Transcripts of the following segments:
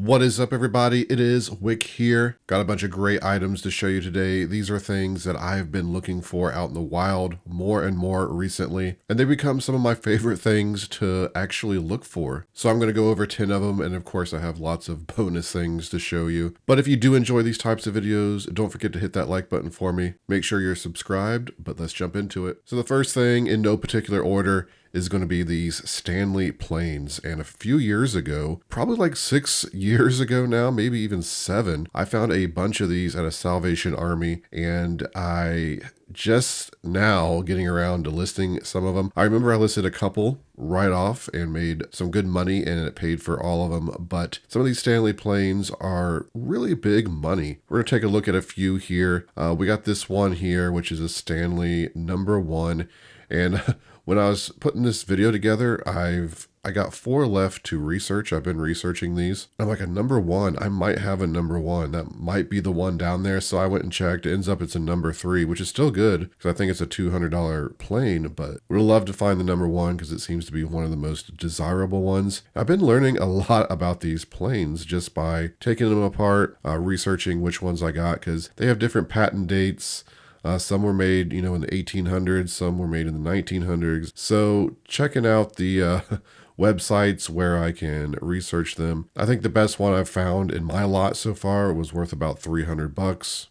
What is up, everybody? It is Wick here. Got a bunch of great items to show you today. These are things that I've been looking for out in the wild more and more recently, and they become some of my favorite things to actually look for. So I'm going to go over 10 of them, and of course I have lots of bonus things to show you. But if you do enjoy these types of videos, don't forget to hit that like button for me. Make sure you're subscribed, but let's jump into it. So the first thing, in no particular order, is going to be these Stanley planes. And a few years ago, probably like 6 years ago now, maybe even 7, I found a bunch of these at a Salvation Army, and I just now getting around to listing some of them. I remember I listed a couple right off and made some good money, and it paid for all of them. But some of these Stanley planes are really big money. We're going to take a look at a few here. We got this one here, which is a Stanley #1. And when I was putting this video together, I got 4 left to research. I've been researching these. I'm like, a #1, I might have a #1. That might be the one down there. So I went and checked. It ends up it's a #3, which is still good because I think it's a $200 plane, but would love to find the #1 because it seems to be one of the most desirable ones. I've been learning a lot about these planes just by taking them apart, researching which ones I got, because they have different patent dates. Some were made, in the 1800s, some were made in the 1900s. So checking out the websites where I can research them. I think the best one I've found in my lot so far was worth about $300.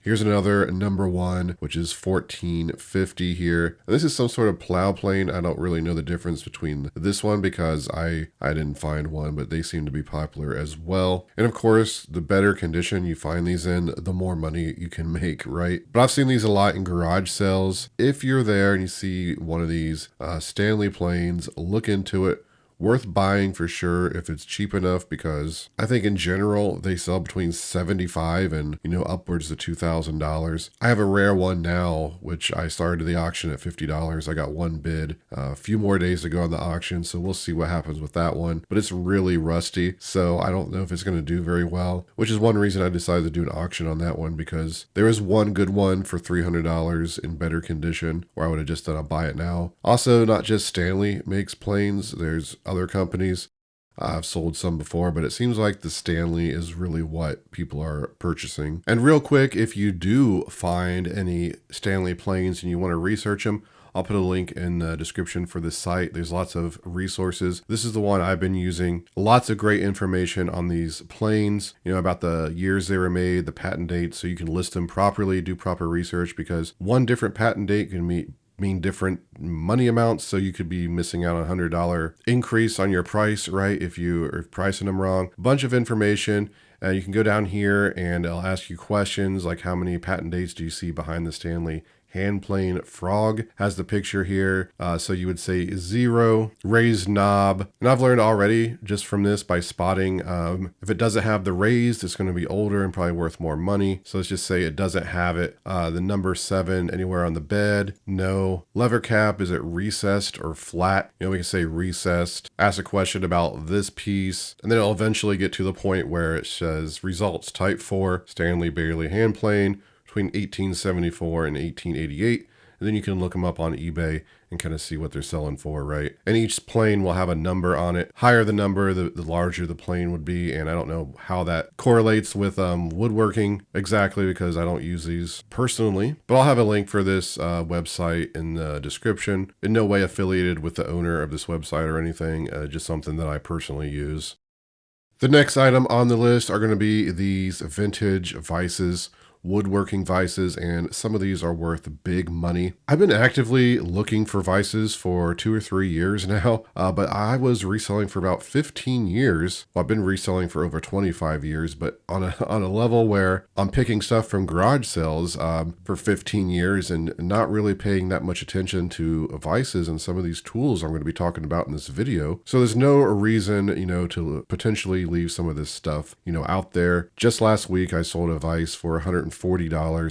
Here's another #1, which is $14.50 here. And this is some sort of plow plane. I don't really know the difference between this one because I didn't find one, but they seem to be popular as well. And of course, the better condition you find these in, the more money you can make, right? But I've seen these a lot in garage sales. If you're there and you see one of these Stanley planes, look into it. Worth buying for sure if it's cheap enough, because I think in general they sell between $75 and upwards to $2,000. I have a rare one now, which I started the auction at $50. I got one bid a few more days to go on the auction, so we'll see what happens with that one. But it's really rusty, so I don't know if it's going to do very well, which is one reason I decided to do an auction on that one, because there is one good one for $300 in better condition where I would have just done a buy it now. Also, not just Stanley makes planes, there's other companies. I've sold some before, but it seems like the Stanley is really what people are purchasing. And real quick, if you do find any Stanley planes and you want to research them, I'll put a link in the description for this site. There's lots of resources. This is the one I've been using. Lots of great information on these planes, about the years they were made, the patent dates, so you can list them properly, do proper research, because one different patent date can mean different money amounts, so you could be missing out on a $100 increase on your price, right, if you are pricing them wrong. A bunch of information. You can go down here and it'll ask you questions like, how many patent dates do you see behind the Stanley hand plane frog? Has the picture here, so you would say 0. Raised knob, and I've learned already just from this by spotting, if it doesn't have the raised, it's going to be older and probably worth more money. So let's just say it doesn't have it. The #7 anywhere on the bed, no. Lever cap, is it recessed or flat? We can say recessed. Ask a question about this piece, and then it'll eventually get to the point where it says results type 4 Stanley Bailey hand plane between 1874 and 1888. And then you can look them up on eBay and kind of see what they're selling for, right? And each plane will have a number on it. Higher the number, the larger the plane would be. And I don't know how that correlates with woodworking exactly, because I don't use these personally. But I'll have a link for this website in the description. In no way affiliated with the owner of this website or anything, just something that I personally use. The next item on the list are going to be these vintage Vices. Woodworking Vices, and some of these are worth big money. I've been actively looking for Vices for 2 or 3 years now, but I was reselling for about 15 years. Well, I've been reselling for over 25 years, but on a level where I'm picking stuff from garage sales for 15 years and not really paying that much attention to Vices and some of these tools I'm going to be talking about in this video. So there's no reason, to potentially leave some of this stuff, out there. Just last week, I sold a Vice for $140.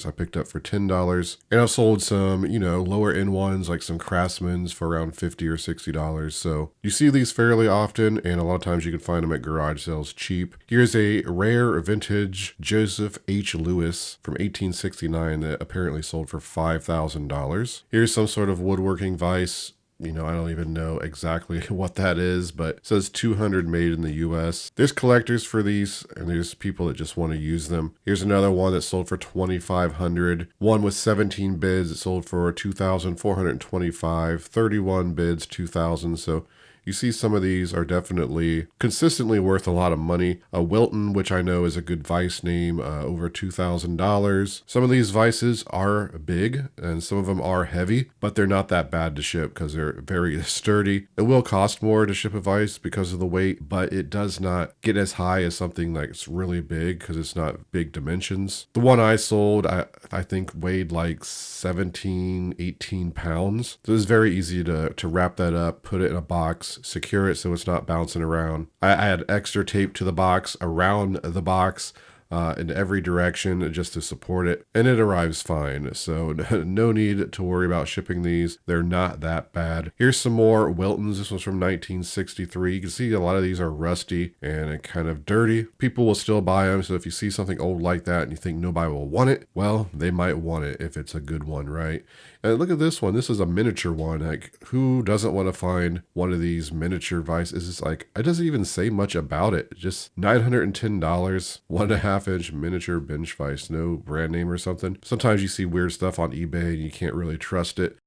I picked up for $10, and I've sold some, lower end ones like some Craftsman's for around $50 or $60. So you see these fairly often, and a lot of times you can find them at garage sales cheap. Here's a rare vintage Joseph H. Lewis from 1869 that apparently sold for $5,000. Here's some sort of woodworking vise. I don't even know exactly what that is, but it says 200 made in the US. There's collectors for these, and there's people that just want to use them. Here's another one that sold for 2,500. One with 17 bids, it sold for 2,425. 31 bids, 2,000. So you see some of these are definitely consistently worth a lot of money. A Wilton, which I know is a good vice name, over $2,000. Some of these vices are big and some of them are heavy, but they're not that bad to ship because they're very sturdy. It will cost more to ship a vice because of the weight, but it does not get as high as something that's really big because it's not big dimensions. The one I sold, I think weighed like 17, 18 pounds. So it's very easy to wrap that up, put it in a box, secure it so it's not bouncing around. I add extra tape to the box, around the box, in every direction just to support it, and it arrives fine. So no need to worry about shipping these. They're not that bad. Here's some more Wiltons. This was from 1963. You can see a lot of these are rusty and kind of dirty. People will still buy them. So if you see something old like that and you think nobody will want it, well, they might want it if it's a good one, right? And look at this one. This is a miniature one. Like, who doesn't want to find one of these miniature vices? It's like, it doesn't even say much about it. Just $910, 1.5-inch miniature bench vise, no brand name or something. Sometimes you see weird stuff on eBay and you can't really trust it.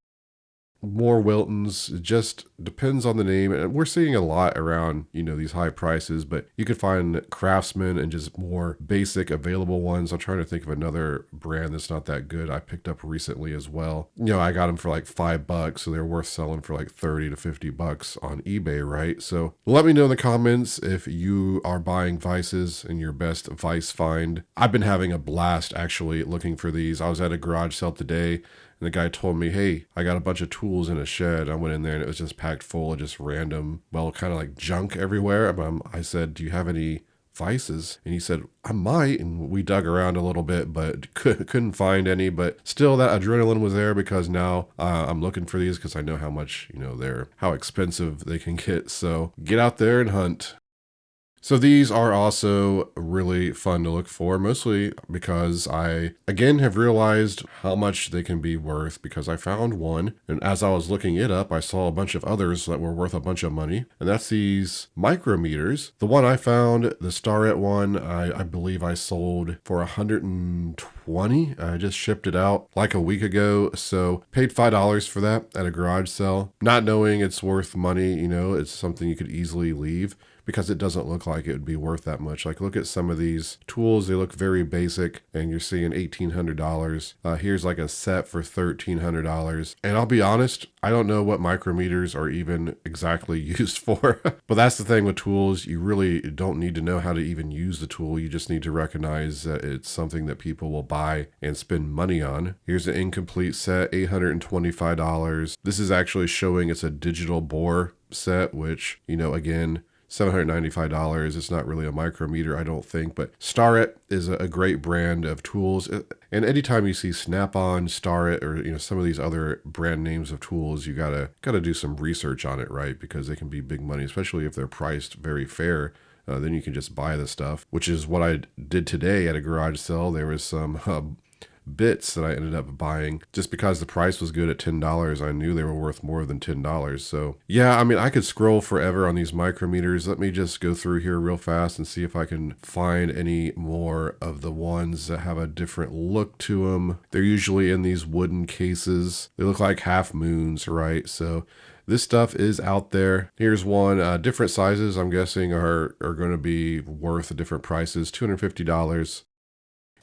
More Wiltons, it just depends on the name. And we're seeing a lot around, these high prices, but you could find Craftsman and just more basic available ones. I'm trying to think of another brand that's not that good I picked up recently as well. I got them for like $5, so they're worth selling for like 30 to 50 bucks on eBay, right? So let me know in the comments if you are buying vices and your best vice find. I've been having a blast actually looking for these. I was at a garage sale today, and the guy told me, hey, I got a bunch of tools in a shed. I went in there and it was just packed full of just random, kind of like junk everywhere. I said, do you have any vices? And he said, I might. And we dug around a little bit, but couldn't find any. But still, that adrenaline was there because now I'm looking for these because I know how much, how expensive they can get. So get out there and hunt. So these are also really fun to look for, mostly because I, again, have realized how much they can be worth because I found one, and as I was looking it up, I saw a bunch of others that were worth a bunch of money, and that's these Micrometers. The one I found, the Starrett one, I believe I sold for 120. I just shipped it out like a week ago, so paid $5 for that at a garage sale, not knowing it's worth money. It's something you could easily leave, because it doesn't look like it would be worth that much. Like, look at some of these tools. They look very basic, and you're seeing $1,800. Here's like a set for $1,300. And I'll be honest, I don't know what micrometers are even exactly used for. But that's the thing with tools. You really don't need to know how to even use the tool. You just need to recognize that it's something that people will buy and spend money on. Here's an incomplete set, $825. This is actually showing it's a digital bore set, which, again, $795. It's not really a micrometer, I don't think, but Starrett is a great brand of tools. And anytime you see Snap-on, Starrett, or some of these other brand names of tools, you gotta do some research on it, right? Because they can be big money, especially if they're priced very fair. Then you can just buy the stuff, which is what I did today at a garage sale. There was some bits that I ended up buying just because the price was good at $10. I knew they were worth more than $10. So yeah, I could scroll forever on these micrometers. Let me just go through here real fast and see if I can find any more of the ones that have a different look to them. They're usually in these wooden cases. They look like half moons, right? So this stuff is out there. Here's one, different sizes I'm guessing are going to be worth different prices, $250.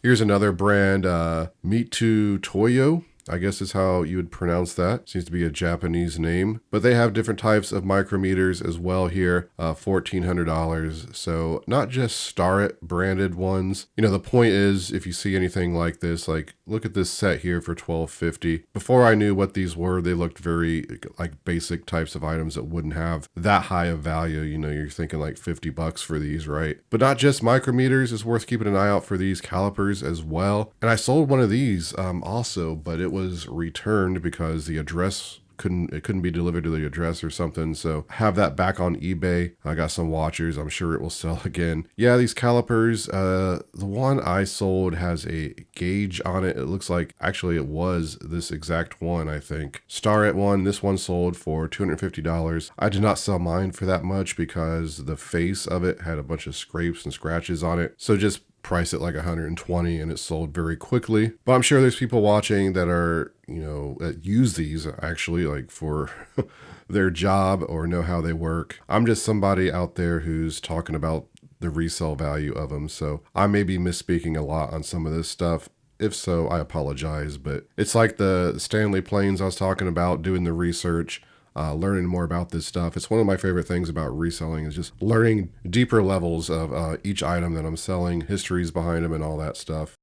Here's another brand, Mitu Toyo, I guess is how you would pronounce that. Seems to be a Japanese name. But they have different types of micrometers as well here, $1,400. So not just Starrett branded ones. The point is, if you see anything like this, like look at this set here for $1,250. Before I knew what these were, they looked very like basic types of items that wouldn't have that high of value. You're thinking like $50 for these, right? But not just micrometers. It's worth keeping an eye out for these calipers as well. And I sold one of these also, but it was returned because the address couldn't be delivered to the address or something. So have that back on eBay. I got some watchers. I'm sure it will sell again. Yeah, these calipers, the one I sold has a gauge on it. It looks like actually it was this exact one, I think. Starrett one, this one sold for $250. I did not sell mine for that much because the face of it had a bunch of scrapes and scratches on it. So just price it like 120 and it sold very quickly. But I'm sure there's people watching that are, that use these actually like for their job or know how they work. I'm just somebody out there who's talking about the resale value of them. So I may be misspeaking a lot on some of this stuff. If so, I apologize, but it's like the Stanley planes I was talking about, doing the research, learning more about this stuff. It's one of my favorite things about reselling is just learning deeper levels of each item that I'm selling, histories behind them and all that stuff.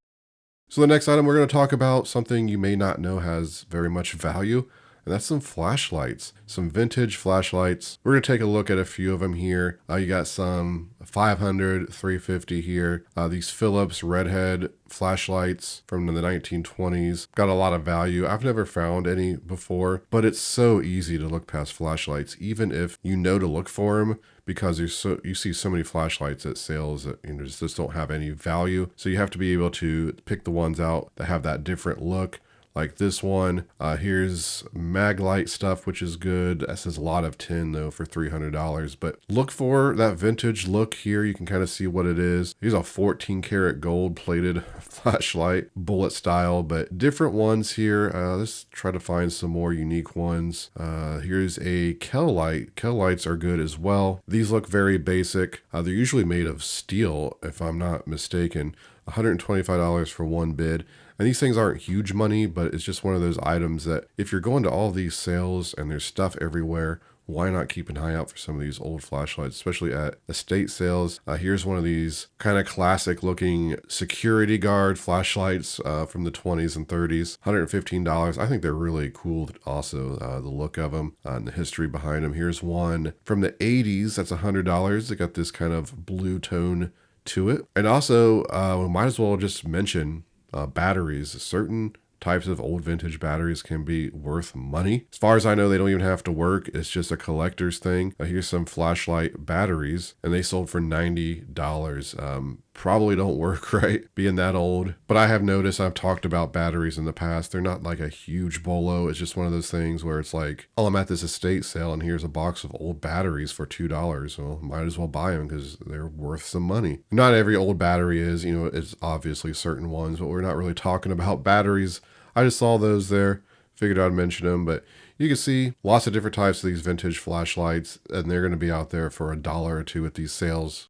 So the next item we're going to talk about, something you may not know has very much value, and that's some flashlights, some vintage flashlights. We're going to take a look at a few of them here. You got some 500, 350 here. These Philips redhead flashlights from the 1920s. Got a lot of value. I've never found any before, but it's so easy to look past flashlights, even if you know to look for them, because you see so many flashlights at sales that just don't have any value. So you have to be able to pick the ones out that have that different look. Like this one, here's Maglite stuff, which is good. That says a lot of tin though for $300, but look for that vintage look here. You can kind of see what it is. Here's a 14 karat gold plated flashlight, bullet style, but different ones here. Let's try to find some more unique ones. Here's a Kel light. Kel lights are good as well. These look very basic. They're usually made of steel, if I'm not mistaken. $125 for one bid. And these things aren't huge money, but it's just one of those items that if you're going to all these sales and there's stuff everywhere, why not keep an eye out for some of these old flashlights, especially at estate sales. Here's one of these kind of classic looking security guard flashlights from the 20s and 30s, $115. I think they're really cool also, the look of them and the history behind them. Here's one from the 80s, that's $100. They got this kind of blue tone to it. And also, we might as well just mention batteries. Certain types of old vintage batteries can be worth money. As far as I know, they don't even have to work. It's just a collector's thing. Here's some flashlight batteries, and they sold for $90. Probably don't work, right? Being that old. But I have noticed, I've talked about batteries in the past. They're not like a huge bolo. It's just one of those things where it's like, oh, I'm at this estate sale and here's a box of old batteries for $2. Well, might as well buy them because they're worth some money. Not every old battery is, it's obviously certain ones, but we're not really talking about batteries. I just saw those there, figured I'd mention them, but you can see lots of different types of these vintage flashlights, and they're going to be out there for $1 or $2 at these sales.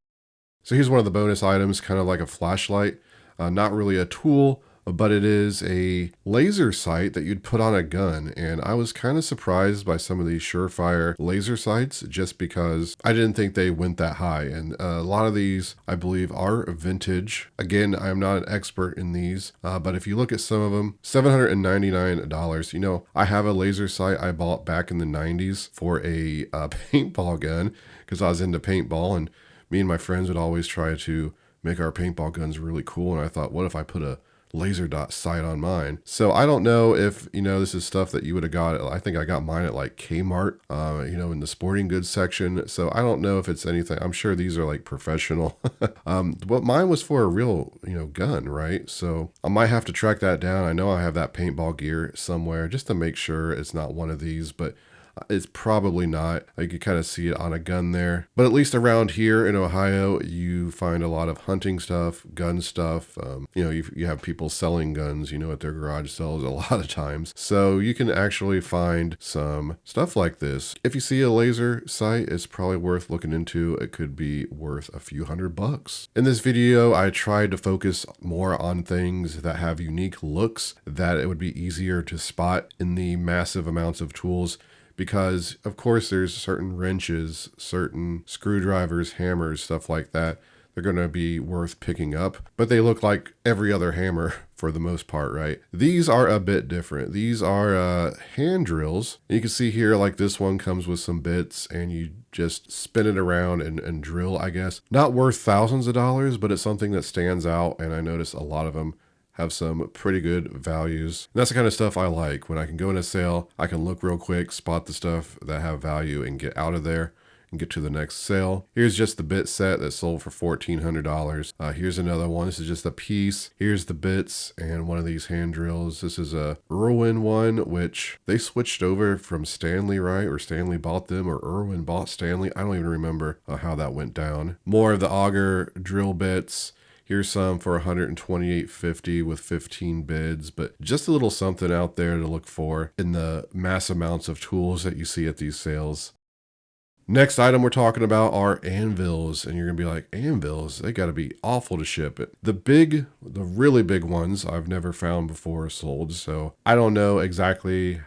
So here's one of the bonus items, kind of like a flashlight, not really a tool, but it is a laser sight that you'd put on a gun. And I was kind of surprised by some of these Surefire laser sights just because I didn't think they went that high. And a lot of these, I believe, are vintage. Again, I'm not an expert in these, but if you look at some of them, $799. I have a laser sight I bought back in the 90s for a paintball gun because I was into paintball, and me and my friends would always try to make our paintball guns really cool. And I thought, what if I put a laser dot sight on mine? So I don't know if, this is stuff that you would have got. I think I got mine at like Kmart, in the sporting goods section. So I don't know if it's anything. I'm sure these are like professional. But mine was for a real, gun, right? So I might have to track that down. I know I have that paintball gear somewhere just to make sure it's not one of these, but it's probably not. You can kind of see it on a gun there. But at least around here in Ohio, you find a lot of hunting stuff, gun stuff. You have people selling guns, at their garage sales a lot of times. So you can actually find some stuff like this. If you see a laser sight, it's probably worth looking into. It could be worth a few $100. In this video, I tried to focus more on things that have unique looks that it would be easier to spot in the massive amounts of tools. Because, of course, there's certain wrenches, certain screwdrivers, hammers, stuff like that. They're going to be worth picking up, but they look like every other hammer for the most part, right? These are a bit different. These are hand drills. You can see here, like this one comes with some bits and you just spin it around and drill, I guess. Not worth thousands of dollars, but it's something that stands out, and I notice a lot of them have some pretty good values. And that's the kind of stuff I like. When I can go in a sale, I can look real quick, spot the stuff that have value, and get out of there and get to the next sale. Here's just the bit set that sold for $1,400. Here's another one. This is just a piece. Here's the bits and one of these hand drills. This is a Irwin one, which they switched over from Stanley, right? Or Stanley bought them, or Irwin bought Stanley. I don't even remember how that went down. More of the auger drill bits. Here's some for $128.50 with 15 bids, but just a little something out there to look for in the mass amounts of tools that you see at these sales. Next item we're talking about are Anvils, and you're gonna be like, Anvils, they gotta be awful to ship. The really big ones I've never found before sold, so I don't know exactly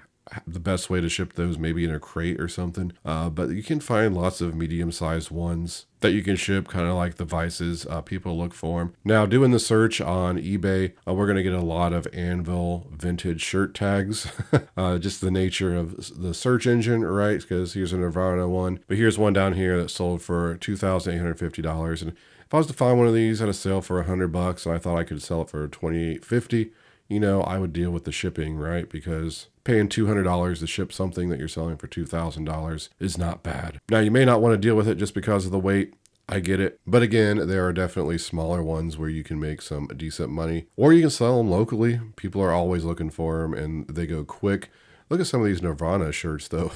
the best way to ship those, maybe in a crate or something, but you can find lots of medium-sized ones that you can ship, kind of like the Vices. People look for them. Now, doing the search on eBay, we're going to get a lot of Anvil vintage shirt tags. Just the nature of the search engine, right? Because here's a Nirvana one, but here's one down here that sold for $2,850. And if I was to find one of these at a sale for $100 and I thought I could sell it for $2,850, I would deal with the shipping, right? Because paying $200 to ship something that you're selling for $2,000 is not bad. Now, you may not want to deal with it just because of the weight. I get it. But again, there are definitely smaller ones where you can make some decent money, or you can sell them locally. People are always looking for them and they go quick. Look at some of these Nirvana shirts though.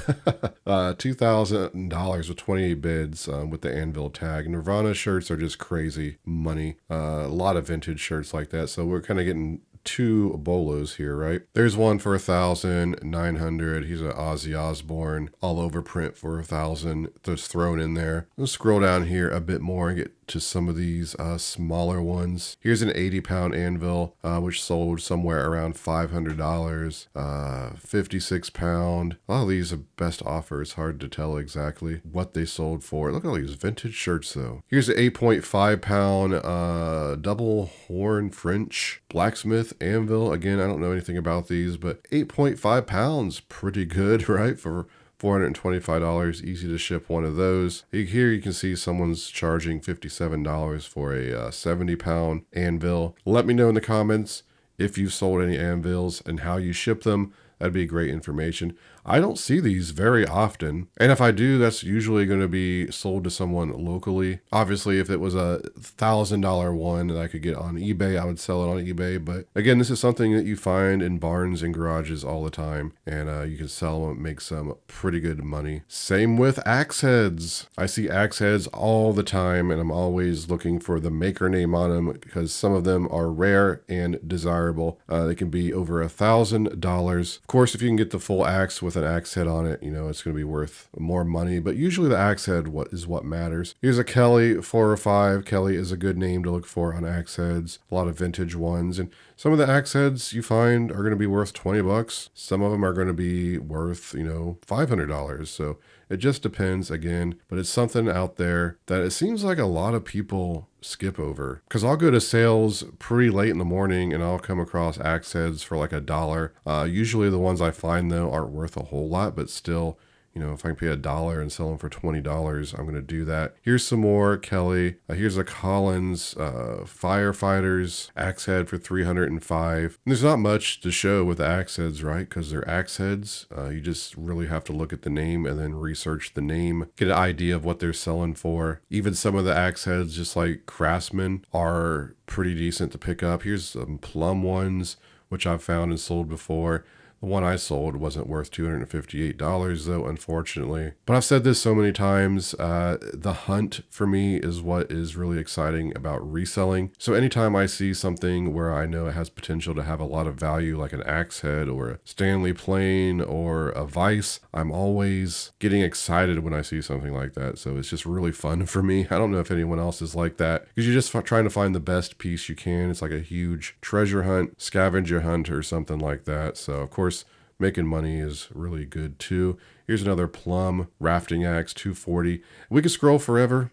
$2,000 with 28 bids with the Anvil tag. Nirvana shirts are just crazy money. A lot of vintage shirts like that. So we're kind of getting two bolos here, right? There's one for $1,900. He's an Ozzy Osbourne all over print for $1,000. Just thrown in there. Let's scroll down here a bit more and get to some of these smaller ones. Here's an 80-pound Anvil, which sold somewhere around $500. 56 pound. A lot of these are best offer. It's hard to tell exactly what they sold for. Look at all these vintage shirts though. Here's an 8.5 pound double horn French blacksmith Anvil. Again, I don't know anything about these, but 8.5 pounds, pretty good, right? For $425, easy to ship one of those. Here you can see someone's charging $57 for a 70-pound Anvil. Let me know in the comments if you've sold any Anvils and how you ship them. That'd be great information. I don't see these very often. And if I do, that's usually going to be sold to someone locally. Obviously, if it was a $1,000 one that I could get on eBay, I would sell it on eBay. But again, this is something that you find in barns and garages all the time. And you can sell them, make some pretty good money. Same with axe heads. I see axe heads all the time, and I'm always looking for the maker name on them because some of them are rare and desirable. They can be over $1,000. Of course, if you can get the full axe with an axe head on it, it's going to be worth more money, but usually the axe head is what matters. Here's a Kelly 405. Kelly is a good name to look for on axe heads. A lot of vintage ones, and some of the axe heads you find are going to be worth $20. Some of them are going to be worth, $500. So it just depends again, but it's something out there that it seems like a lot of people skip over, because I'll go to sales pretty late in the morning and I'll come across axe heads for like $1. Usually the ones I find though aren't worth a whole lot, but still, if I can pay $1 and sell them for $20, I'm going to do that. Here's some more Kelly. Here's a Collins Firefighters axe head for $305. And there's not much to show with the axe heads, right? Because they're axe heads. You just really have to look at the name and then research the name, get an idea of what they're selling for. Even some of the axe heads, just like Craftsman, are pretty decent to pick up. Here's some plum ones, which I've found and sold before. The one I sold wasn't worth $258 though, unfortunately. But I've said this so many times, the hunt for me is what is really exciting about reselling. So anytime I see something where I know it has potential to have a lot of value, like an axe head or a Stanley plane or a Vice, I'm always getting excited when I see something like that. So it's just really fun for me. I don't know if anyone else is like that, because you're just trying to find the best piece you can. It's like a huge treasure hunt, scavenger hunt or something like that. So of course, making money is really good too. Here's another plum rafting axe, $240. We could scroll forever.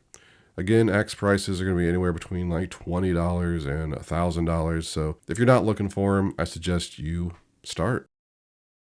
Again, axe prices are going to be anywhere between like $20 and $1,000. So if you're not looking for them, I suggest you start.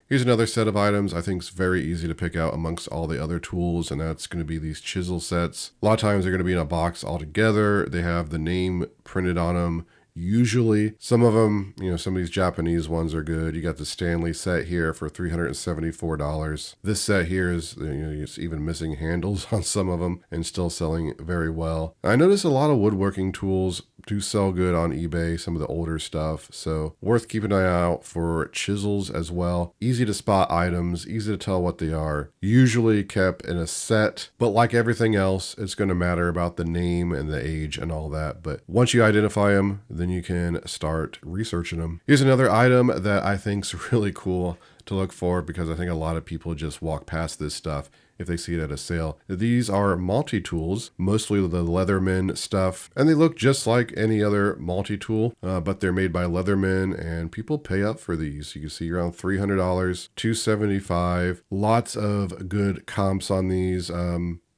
Here's another set of items I think is very easy to pick out amongst all the other tools, and that's going to be these chisel sets. A lot of times they're going to be in a box all together. They have the name printed on them. Usually some of them, some of these Japanese ones are good. You got the Stanley set here for $374. This set here is, it's even missing handles on some of them and still selling very well. I notice a lot of woodworking tools do sell good on eBay, some of the older stuff. So worth keeping an eye out for chisels as well. Easy to spot items, easy to tell what they are. Usually kept in a set, but like everything else, it's going to matter about the name and the age and all that. But once you identify them, then you can start researching them. Here's another item that I think is really cool to look for, because I think a lot of people just walk past this stuff if they see it at a sale. These are multi-tools, mostly the Leatherman stuff, and they look just like any other multi-tool, but they're made by Leatherman, and people pay up for these. You can see around $300, $275. Lots of good comps on these.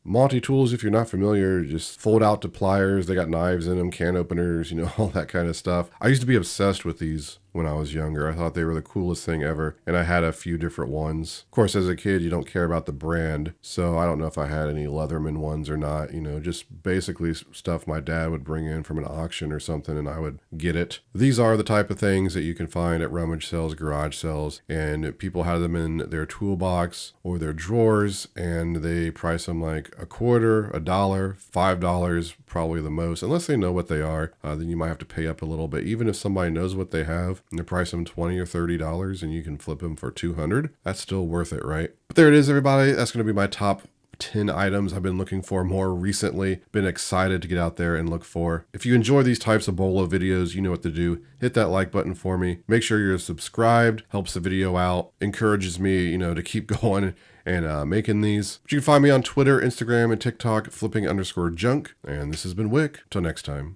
Multi-tools, if you're not familiar, just fold out to pliers. They got knives in them, can openers, all that kind of stuff. I used to be obsessed with these when I was younger. I thought they were the coolest thing ever, and I had a few different ones. Of course, as a kid, you don't care about the brand, so I don't know if I had any Leatherman ones or not. Just basically stuff my dad would bring in from an auction or something, and I would get it. These are the type of things that you can find at rummage sales, garage sales, and people have them in their toolbox or their drawers, and they price them like a quarter, $1, $5, probably the most. Unless they know what they are, then you might have to pay up a little bit. Even if somebody knows what they have and they price them $20 or $30 and you can flip them for $200, that's still worth it, right? But there it is, everybody. That's going to be my top 10 items I've been looking for more recently. Been excited to get out there and look for. If you enjoy these types of bolo videos, you know what to do. Hit that like button for me. Make sure you're subscribed. Helps the video out. Encourages me, to keep going and making these. But you can find me on Twitter, Instagram, and TikTok, flipping_junk. And this has been Wick. Till next time.